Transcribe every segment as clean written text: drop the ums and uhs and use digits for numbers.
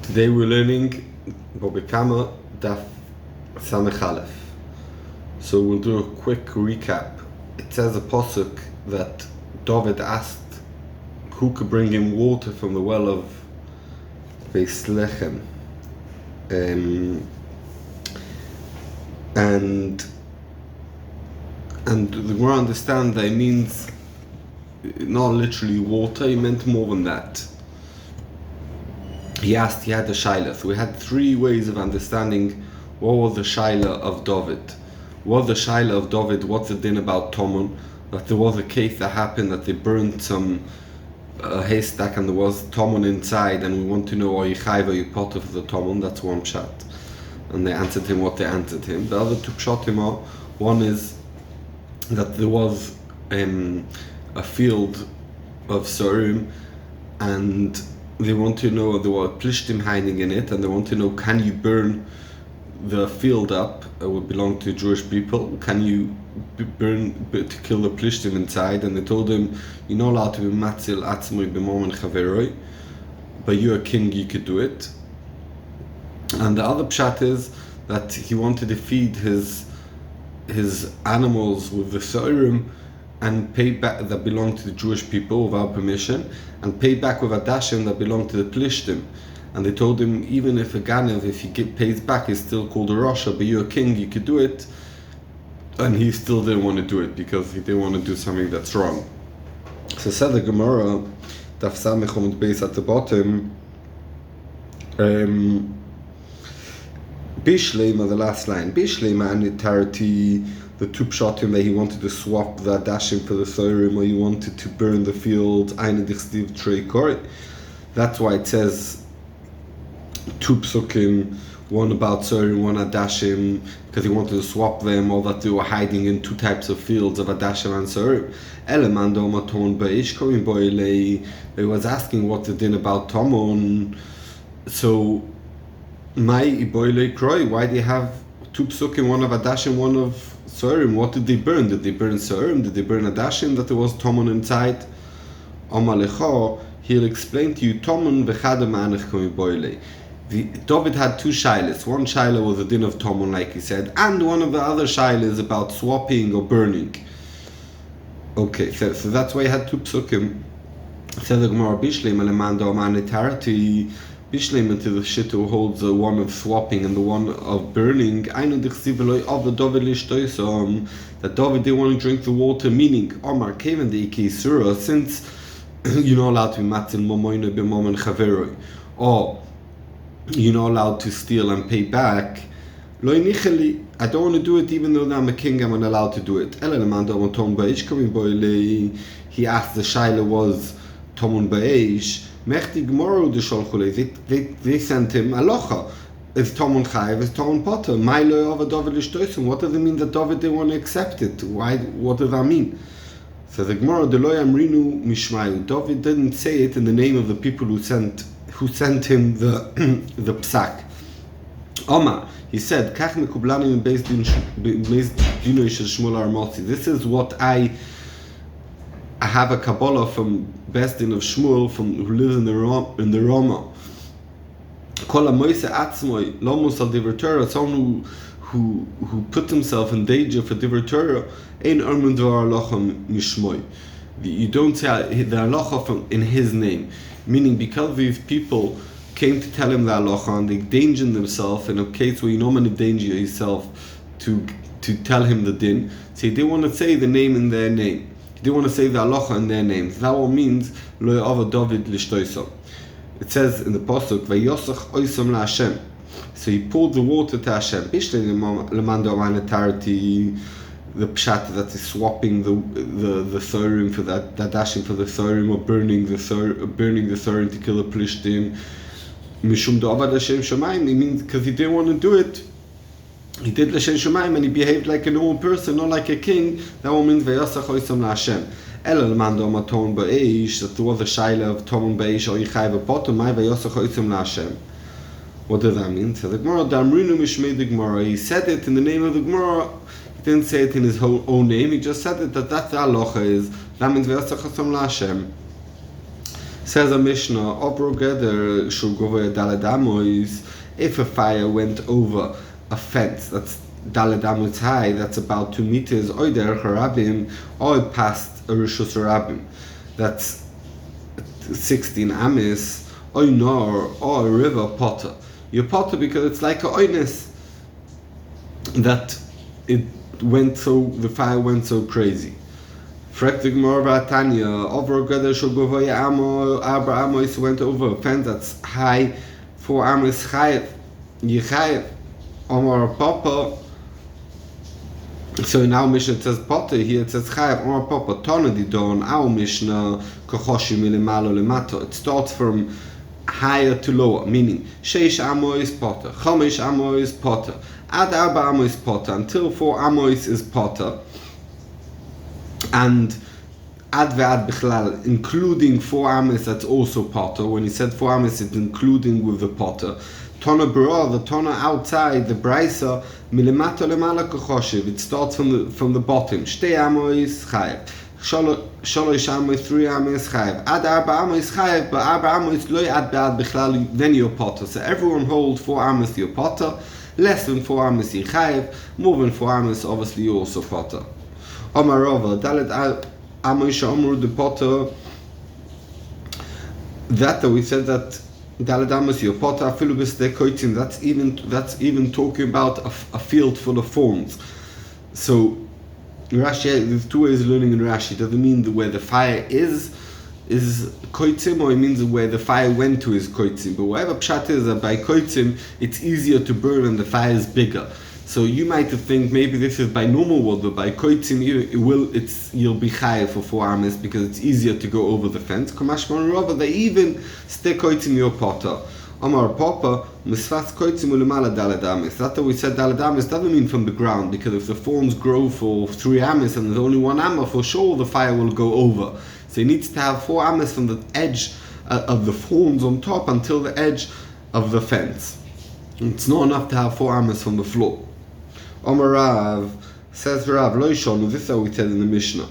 Today we're learning Bobekama Daf Samech Aleph. So we'll do a quick recap. It says a pasuk that David asked who could bring him water from the well of Beislechem. And the Gemara understands that it means not literally water, he meant more than that. He had the shaila. So we had three ways of understanding what was the shaila of David. What's the shaila of David? What's the din about Tomon? That there was a case that happened that they burned some haystack and there was Tomon inside, and we want to know are you chayv or you potter for the Tomon? That's one pshat. And they answered him what they answered him. The other two pshatim are, one is that there was a field of Sarim, and they want to know, there were plishtim hiding in it, and they want to know, can you burn the field up? It would belong to Jewish people. Can you burn to kill the plishtim inside? And they told him, you're not allowed to be matzil atzmoi b'momen chaveroi, but you're a king, you could do it. And the other pshat is that he wanted to feed his animals with the Sarim and pay back that belonged to the Jewish people without permission, and pay back with adashim that belonged to the plishtim. And they told him, even if a ganev, if he pays back, is still called a rasha, but you're a king, you could do it. And he still didn't want to do it because he didn't want to do something that's wrong. So said the Gemara, Daf Samech Omid Beis at the bottom, Bishleima, the last line, Bishleima anitarity, the two pshatim that he wanted to swap the adashim for the Sarim, or he wanted to burn the field, Eine dichstiv trei kor. That's why it says two psukim, one about Sarim, one adashim, because he wanted to swap them, or that they were hiding in two types of fields of adashim and Sarim. Elemando maton beish komin boilei. He was asking what the din about Tomon. So my boilei kroi, why do you have two psukim, one of adashim, one of Sarim? What did they burn? Did they burn Sarim? Did they burn adashim that there was Tomon inside? Omalecho, he'll explain to you Tomon v'chadam anich komi boilei. David had two shailas. One shaila was the din of Tomon, like he said, and one of the other shailas about swapping or burning. Okay, so that's why he had two psukim. Says the Gemara, Bishleim alemando amanitarity. Bishleim into the shit who holds the one of swapping and the one of burning. I know of the David lishtoisom, that David didn't want to drink the water, meaning Omar Kaven the Iki Surah, since you're not allowed to be matzil momoino b'momen chaveroi, or you're not allowed to steal and pay back. Lo nicheli, I don't want to do it even though I'm a king, I'm not allowed to do it. He asked, the shaila was Tomun Ba'esh. They sent him alocha. Is Tomon chayiv? Is Tomon potter? What does it mean that David didn't want to accept it? Why? What does that mean? So the Gemara, David didn't say it in the name of the people who sent him the psak. Omar, he said, this is what I have a Kabbalah from Beis Din of Shmuel, who lives in the Rama. Someone who put himself in danger for Divrei Torah, you don't say the halacha in his name, meaning because these people came to tell him the halacha and they endangered themselves in a case where you normally endanger yourself to tell him the din, so they want to say the name in their name. They want to say the halacha in their names. That all means lo ya'ava David lishtoisam. It says in the pasuk vayosach oisam laHashem. So he poured the water to Hashem. Bishlei lemando amanitarity, the pshat that is swapping the Sarim for that dashing for the Sarim, or burning the Sarim to kill the plishtim. Mishum da'avad Hashem shamayim. It means because he didn't want to do it. He did l'shem shemaim and he behaved like a normal person, not like a king. That one means v'yasach oisam laHashem. Ela l'mando maton ba'eish, that there was a shaila of tomon ba'eish or yichai v'poton, my v'yasach oisam laHashem. What does that mean? So the Gemara, Damrinu mishmei the Gemara. He said it in the name of the Gemara. He didn't say it in his own name. He just said it that that's the halacha is. That means v'yasach oisam laHashem. Says a Mishnah, Obrogeder Shulgovoya Daladamois, if a fire went over a fence that's Daladamois high, that's about 2 meters, Oider Harabim, or past a Rishus Harabim, that's 16 amis, Oinor, or a river potter. You're potter because it's like a oines that the fire went so crazy. Frektig Morva Tanya, over Geder Shogovoya Amo, Abra Amos went over a fence that's high, 4 amos chayev, Yechayev, Omar Papa. So in our Mishnah it says potter, here it says chayev, Omar Papa, Tonadi Don, our Mishnah, Kochoshi Milimalo Lemato. It starts from higher to lower, meaning Sheish Amo is potter, Chomish Amo is potter, Ad Arba Amo is potter, until 4 amos is potter. And ad ve'ad bichlal, including 4 amos, that's also potter. When he said 4 amos, it's including with the potter. Tona bra, the tona outside, the brisa, milimata lemala kochoshev, it starts from the bottom. Shtei amos chayev, sholosh amos, 3 amos chayev, ad arba amos chayev, but arba amos loy ad ve'ad bichlal, then you're potter. So everyone holds 4 amos you're potter, less than 4 amos you're chayev, more than 4 amos obviously you're also potter. Omarova, Dalet Amoisha Omru the potter. That we said that Dalet Amos your potter Philibus de Koitin. That's even talking about a field full of thorns. So Rashi, there's 2 ways of learning in Rashi. Does it mean where the fire is koitzim, or it means where the fire went to is koitzim? But whatever pshat is that by koitzim it's easier to burn and the fire is bigger. So you might think maybe this is by normal wood, but by koitzim you'll be chayev for 4 amos because it's easier to go over the fence. Kamashman Rava, they even stay koitzim your potter. Omar Papa, misfas koitzim ulimala daled amos. That's what we said daled amos doesn't mean from the ground, because if the thorns grow for 3 amos and there's only 1 amma, for sure the fire will go over. So he needs to have 4 amos from the edge of the thorns on top until the edge of the fence. It's not enough to have 4 amos from the floor. Omar Rav, says Rav, Loishon, this is how we said in the Mishnah,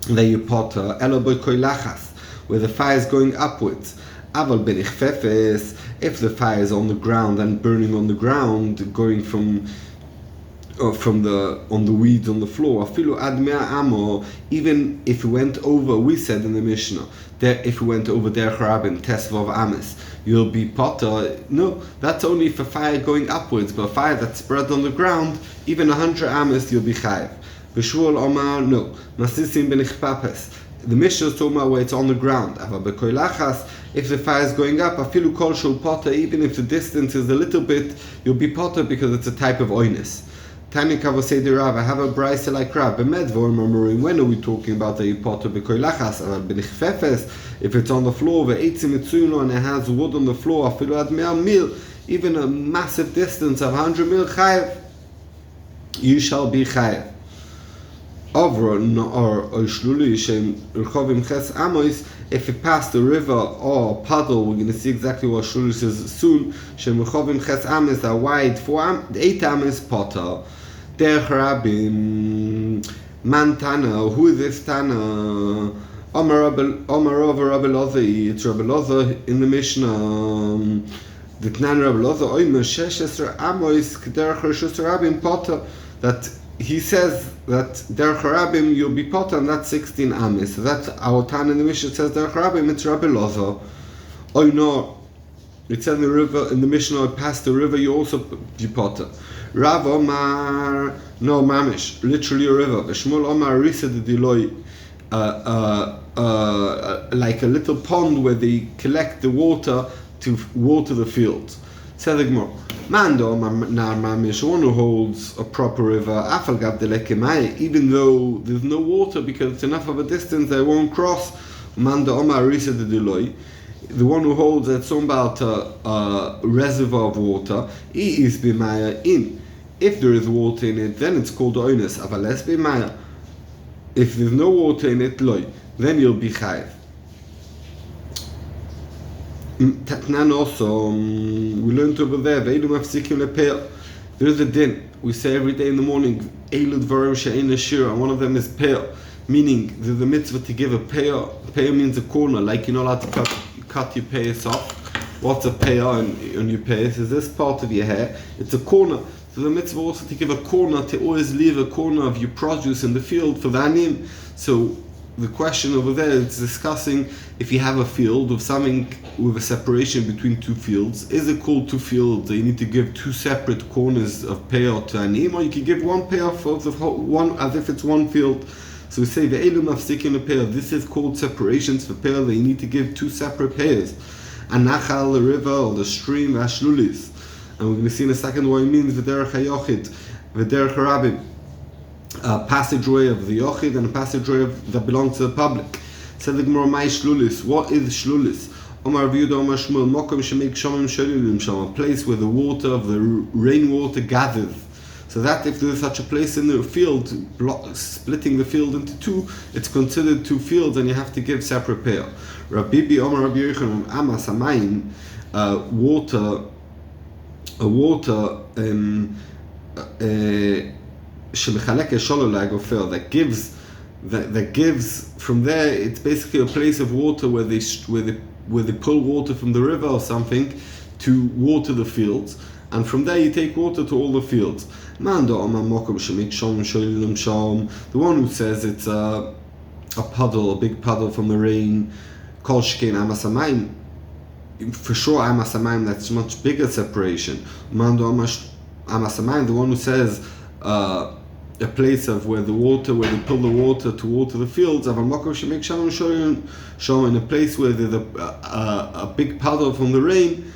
that you potter, Elo boy koilachas, where the fire is going upwards. Aval ben ichfefes, if the fire is on the ground and burning on the ground, going on the weeds on the floor, afilu ad mea amo, even if it went over, we said in the Mishnah, that if it went over der charabim, tesvav ames, you'll be potter. No, that's only if a fire going upwards, but a fire that's spread on the ground, even 100 ames, you'll be chayev. V'shuol omar, no, masisim ben ichpapes. The Mishnah is talking about where it's on the ground. Ava bekoilachas, if the fire is going up, afilu kol shul potter, even if the distance is a little bit, you'll be potter because it's a type of oines. Tani Kavosei de Rav, I have a brisa like Rav. B'medvor murmuring. When are we talking about the potter bekoilachas? B'nichfefes, if it's on the floor, ve'etzim etzuno, and it has wood on the floor, afilu ad mea mil, even a massive distance of 100 mil chayev, you shall be chayev. Over or shluli shem rechovim ches amos, if it passed a river or puddle, we're going to see exactly what shluli says soon. Shem rechovim ches amos are wide 8 amos potter. Der Harabim man Tana, who is this Tana? Omar over Rabbi Loza, it's Rabbi Loza in the Mishnah. The Tnan Rabbi Loza oimer 16 amos der Harshus Rabim potter, that he says that der Harabim you'll be potter, and that's 16 amos. So that's our Tana in the Mishnah says der Harabim, it's Rabbi Loza. Oh no, it says in the river in the Mishnah, past the river you also be potter. Rav Omar, no mamish, literally a river. Shmuel Omar Risa de Diloi, like a little pond where they collect the water to water the fields. Says the Gemara, Mando Omar Nar mamish, one who holds a proper river, Afal Gav Delekemai, even though there's no water because it's enough of a distance they won't cross. Mando Omar Risa de Diloi, the one who holds it's about a reservoir of water, he is b'maya in. If there is water in it, then it's called oines. Avales b'maya. If there's no water in it, loy, then you'll be chayev. Tatnan also, we learned over there. Veilu mafsikim lepeil. There is a din. We say every day in the morning, Eilu dvarim she'ein l'shira, and one of them is peil. meaning there's a mitzvah to give a payah. Payah means a corner, like you're not allowed to cut your payas off. What's a payah on your payas? Is this part of your hair? It's a corner. So the mitzvah also to give a corner, to always leave a corner of your produce in the field for the anim. So the question over there is discussing if you have a field of something with a separation between two fields, is it called two fields? You need to give two separate corners of payah to anim, or you can give one payah for the whole one as if it's one field. So we say the elu mafsikin a payah. This is called separations for payah. That you need to give two separate payahs. Anachal, the river or the stream, ashlulis. And we're going to see in a second what it means v'derech hayochid, v'derech harabim. A passageway of the yochid and a passageway that belongs to the public. Said the Gemara, "My shlulis." What is shlulis? Omar Yehuda, Omar Shmuel, Mokom shemek shomim sholulim shom, a place where the water of the rainwater gathers. So that if there is such a place in the field, splitting the field into two, it's considered two fields, and you have to give separate payah. Rabbi Omar Rabbi Yochanan, Amas Hamayim, water that gives from there. It's basically a place of water where they pull water from the river or something to water the fields, and from there you take water to all the fields. The one who says it's a puddle, a big puddle from the rain, for sure Amas Hamayim, that's much bigger separation. The one who says a place of where they pull the water to water the fields, in a place where there's a big puddle from the rain,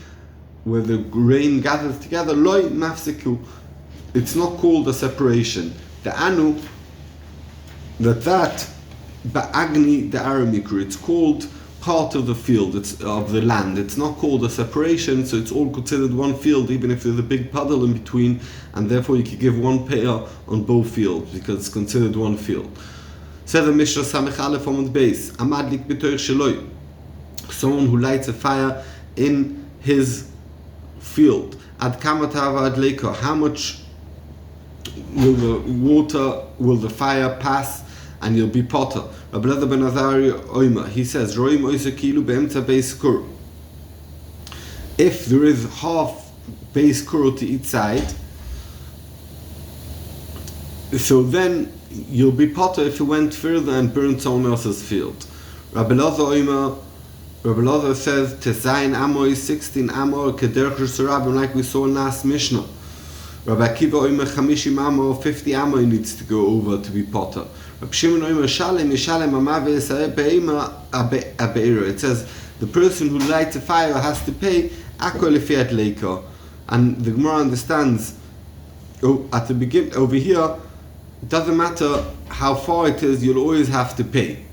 where the rain gathers together, loy mafsiku. It's not called a separation. The anu, that ba'agni the aramikru, it's called part of the field, it's of the land. It's not called a separation, so it's all considered one field, even if there's a big puddle in between, and therefore you could give one payah on both fields because it's considered one field. Says the Mishnah Samech Aleph on the base, Amadlik b'toich sheloi, someone who lights a fire in his field. Ad kama tava ad leiko, how much will the fire pass, and you'll be potter. Rabbi Elazar ben Azariah Oima, he says, Roim oisa kilu be'emtza beis kur. If there is half beis kur to each side, so then you'll be potter if you went further and burned someone else's field. Rabbi Elazar Oima, Rabbi Elazar says, Tezayin Amoy, 16 Amor, Kederch Surabim, like we saw in last Mishnah. Rabbi Akiva Oima, 50 Amor, 50 Amor needs to go over to be potter. Rabbi Shimon Oima, Shalem, Yishalem, Amave, Yisareh, Be'ema, Abeira. It says, the person who lights a fire has to pay Akol Lefiat Leiko. And the Gemara understands, at the beginning, over here, it doesn't matter how far it is, you'll always have to pay.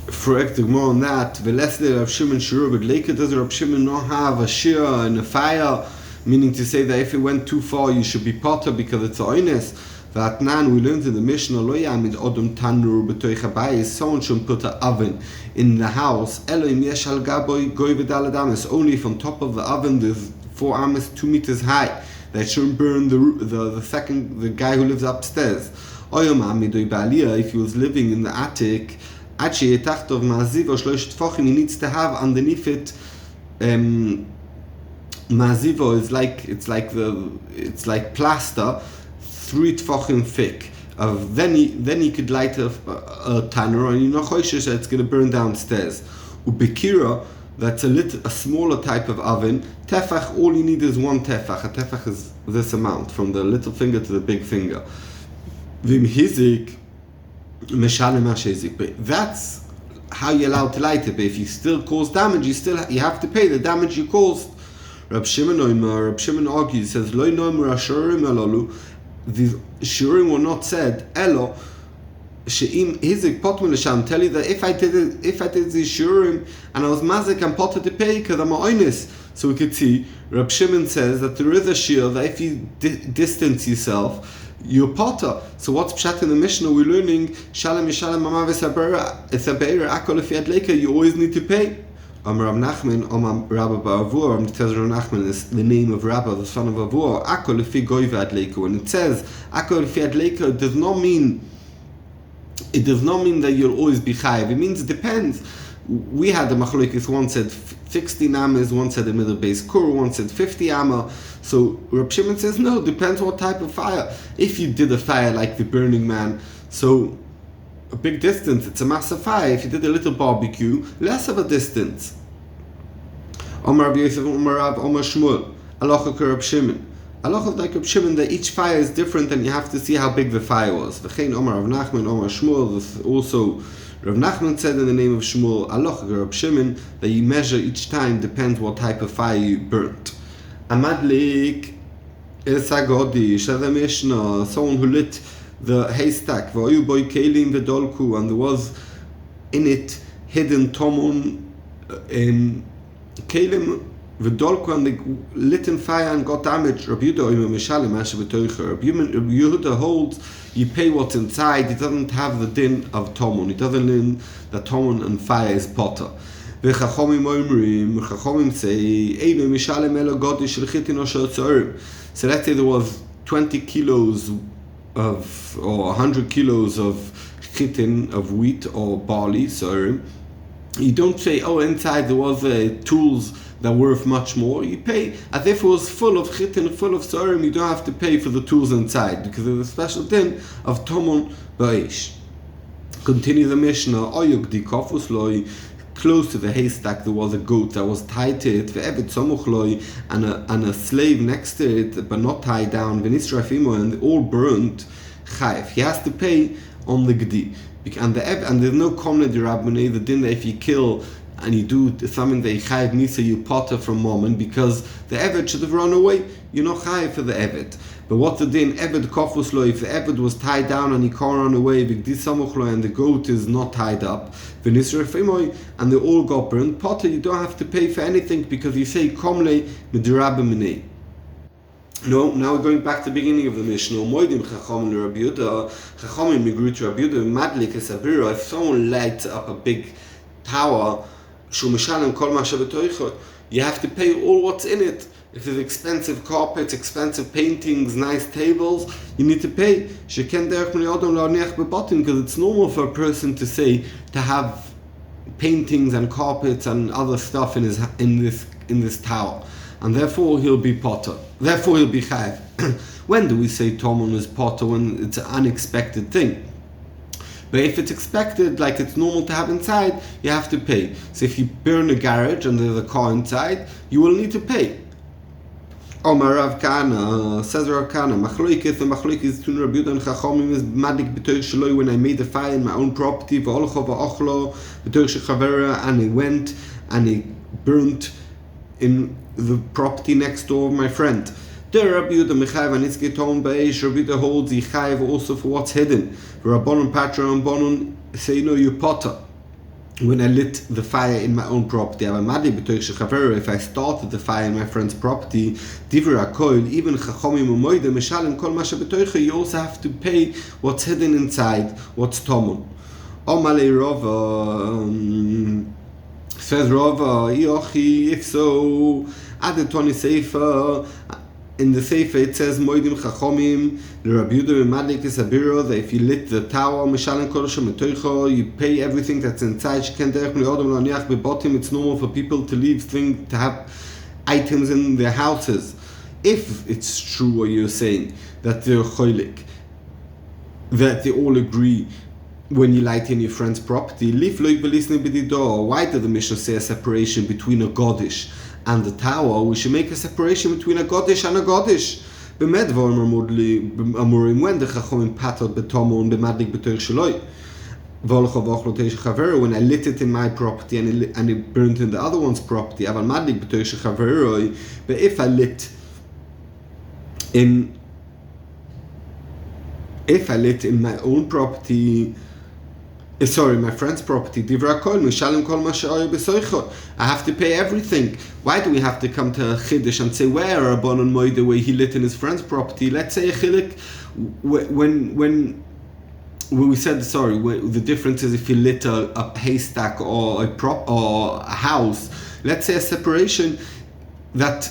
For the Gemara on that, Velesle Rav Shimon Shur, but later does Rav Shimon not have a shir and a fire, meaning to say that if it went too far, you should be potter because it's a oines. That nan we learned in the Mishnah, Lo yamid odom tanur b'toich habayis, someone should put an oven in the house. Elohim yesh al gaboy goy v'dalad ames. Only from top of the oven there's 4 ames 2 meters high. That shouldn't burn the guy who lives upstairs. Oyom amidoy ba'aliyah, if he was living in the attic, he needs to have underneath it mazivo is like plaster, 3 tefachim thick. Then he could light a tanner, and you're not choishish that it's going to burn downstairs. Ubekira, that's a smaller type of oven. Tefach, all you need is 1 tefach. A tefach is this amount, from the little finger to the big finger. Vim hizik. That's how you're allowed to light it. But if you still cause damage, you have to pay the damage you caused. Rab Shimon argues, says, Lo noimer ashurim alalu. The shurim were not said. Elo she'im hizik potman l'sham. Tell you that if I did these shurim and I was mazik, I'm potter to pay because I'm a oines. So we could see Rab Shimon says that there is a shir that if you distance yourself, you're potter. So what's pshat in the Mishnah? We're learning Shalom Yishalem Mamav Esabeira Akol Lefiat Leika. You always need to pay. Rav Nachman, Rabba Ba'avur. It says Rav Nachman is the name of Rabba, the son of Avur. Akol Lefi Goy V'ad Leika. When it says Akol Lefiat Leika, it does not mean it does not mean that you'll always be chayiv. It means it depends. We had the machlokes, one said 16 amas, one said the middle base kur, one said 50 amma. So Reb Shimon says no, depends what type of fire. If you did a fire like the Burning Man, so a big distance, it's a massive fire. If you did a little barbecue, less of a distance. Omar Rabbi Yosef, Omar Rav, Omar Shmuel, Halacha Reb Shimon. Halacha like Reb Shimon that each fire is different and you have to see how big the fire was. V'chein Omar Rav Nachman, Omar Shmuel. Also, Rav Nachman said in the name of Shmuel, Halacha Reb Shimon, that you measure each time depends what type of fire you burnt. Amadlik Esagodi, Shadam Mishnah, someone who lit the haystack, V'oyu boy kelim v'dolku, and there was in it hidden tomon kelim v'dolku, and they lit in fire and got damaged. Rabbi Yehuda holds you pay what's inside. He doesn't have the din of tomon. He doesn't learn that tomon and fire is potter. Chachomim say, so let's say there was 20 kilos of, or 100 kilos of chitin, of wheat or barley, so you don't say, oh, inside there was tools that were worth much more. You pay as if it was full of chitin, full of sorim. You don't have to pay for the tools inside because there's a special din of tomon ba'esh. Continue the Mishnah. Oyuk di kofus loi. Close to the haystack there was a goat that was tied to it, ve'evet samuch loi, and a slave next to it, but not tied down, v'nisraf imo, and all burnt. Chayv. He has to pay on the gdi. And there's no komne dirabbanei, the din that if you kill and you do something that you chayiv misa, you potter from moment, because the evet should have run away. You're not chayiv for the evet. But what's the din? Evet kofus lo. If the evet was tied down and he can't run away, and the goat is not tied up, and they all got burnt, potter, you don't have to pay for anything because you say komle midirabbanei. No, now we're going back to the beginning of the Mishnah. Moedim chachomim Rabbi Yehuda, chachomim migru to Rabbi Yehuda, madlik esabira. If someone lights up a big tower, you have to pay all what's in it. If there's expensive carpets, expensive paintings, nice tables, you need to pay. Because it's normal for a person to have paintings and carpets and other stuff in this tower, and therefore he'll be potter. Therefore he'll be chayav. When do we say tomon is potter? When it's an unexpected thing. But if it's expected, like it's normal to have inside, you have to pay. So if you burn a garage and there's a car inside, you will need to pay. Omar Rav Kana, says Rav Kana, Machloikis, the Machloikis between Rabbi Yehuda and Chachomim is madik b'toich shaloi, when I made a fire in my own property, v'olcho v'ochlo, b'toich shechavera, and he went and he burnt in the property next door of my friend. Der Rabbi Yehuda mechayev and itzke tom b'eish. Rabbi Yehuda holds he chayev also for what's hidden. Rabbanon patra and bonon say no, you potter. When I lit the fire in my own property, if I started the fire in my friend's property, even you also have to pay what's hidden inside, what's tomon. Says Rava, if so, add the Tony Sefer. In the Sefer it says Moedim Chachomim Rabbi Yehuda Madlik Esabira, that if you lit the tower Mishalim Kodashim Metoicho, you pay everything that's inside. It's normal for people to leave things, to have items in their houses. If it's true what you're saying, that they're cholik, that they all agree when you light in your friend's property, why did the Mishnah say a separation between a Godish and the tower? We should make a separation between a Godish and a Godish. When the Chachomim patot betomon b'madlik b'toich shaloi, when I lit it in my property and it burnt in the other one's property, but if I lit in my own property, my friend's property, I have to pay everything. Why do we have to come to a Chiddush and say where Rabbanon Moed the way he lit in his friend's property? Let's say a Chilik, when we said the difference is if you lit a haystack or a house. Let's say a separation that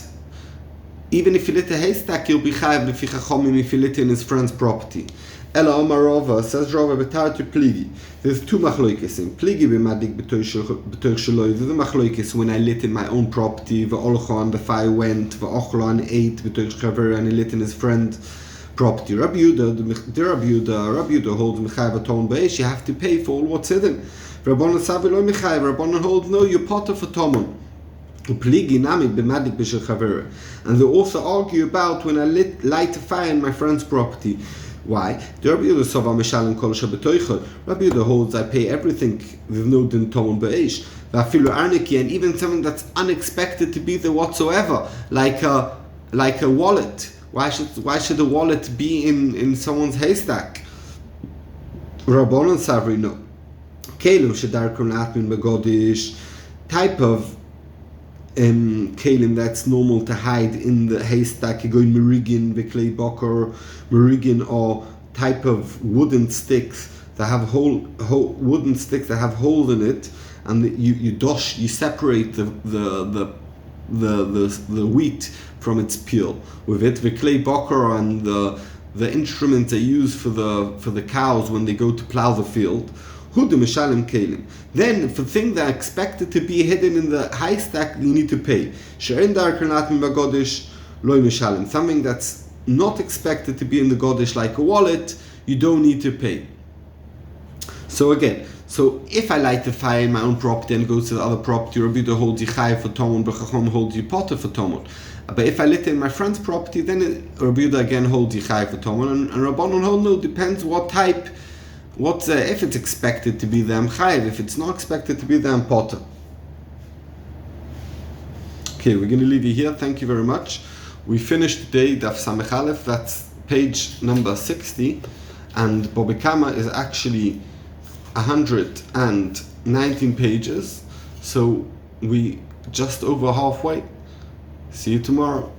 even if you lit a haystack, you'll be chayav lefi chachomim if you lit in his friend's property. Ela Omar Rava, says Rava, betartu pligi. There's two machloikis in. Pligi b'madik b'toich shaloi. There's a machloikis when I lit in my own property, v'olchan, the fire went, v'ochlan ate, b'toich chaver, and he lit in his friend's property. Rabbi Yehuda holds Mechai v'ton b'eish, you have to pay for all what's hidden. Rabbanan Savi lo Mechai, Rabbanan holds no, you're potter for Tomon. Pligi nami b'madik b'shel chaver. And they also argue about when I light a fire in my friend's property. Why? Rabbi Yehuda holds I pay everything with no din tomon b'eish, and even something that's unexpected to be there whatsoever, like a wallet. Why should a wallet be in someone's haystack? Rabbanon Savri no. Kelim shedarkun atmin begodish, type of kalim that's normal to hide in the haystack. You go in merigin, viklei boker, merigin, or type of wooden sticks that have wooden sticks that have holes in it, and you separate the wheat from its peel with it. Viklei boker, and the instrument they use for the cows when they go to plow the field. Then, for things that are expected to be hidden in the haystack, you need to pay. Something that's not expected to be in the Godish, like a wallet, you don't need to pay. So if I light the fire in my own property and goes to the other property, Rabbi Yehuda holds you chayav for Tomon, but Chacham holds you potter for Tomon. But if I lit in my friend's property, then Rabbi Yehuda again holds you chayav for Tomon, and Rabbanon hold no, depends what type. If it's expected to be them chayiv, if it's not expected to be them potter. Okay, we're going to leave you here. Thank you very much. We finished today Daf Samech Aleph. That's page number 60, and Bobikama is actually 119 pages. So we just over halfway. See you tomorrow.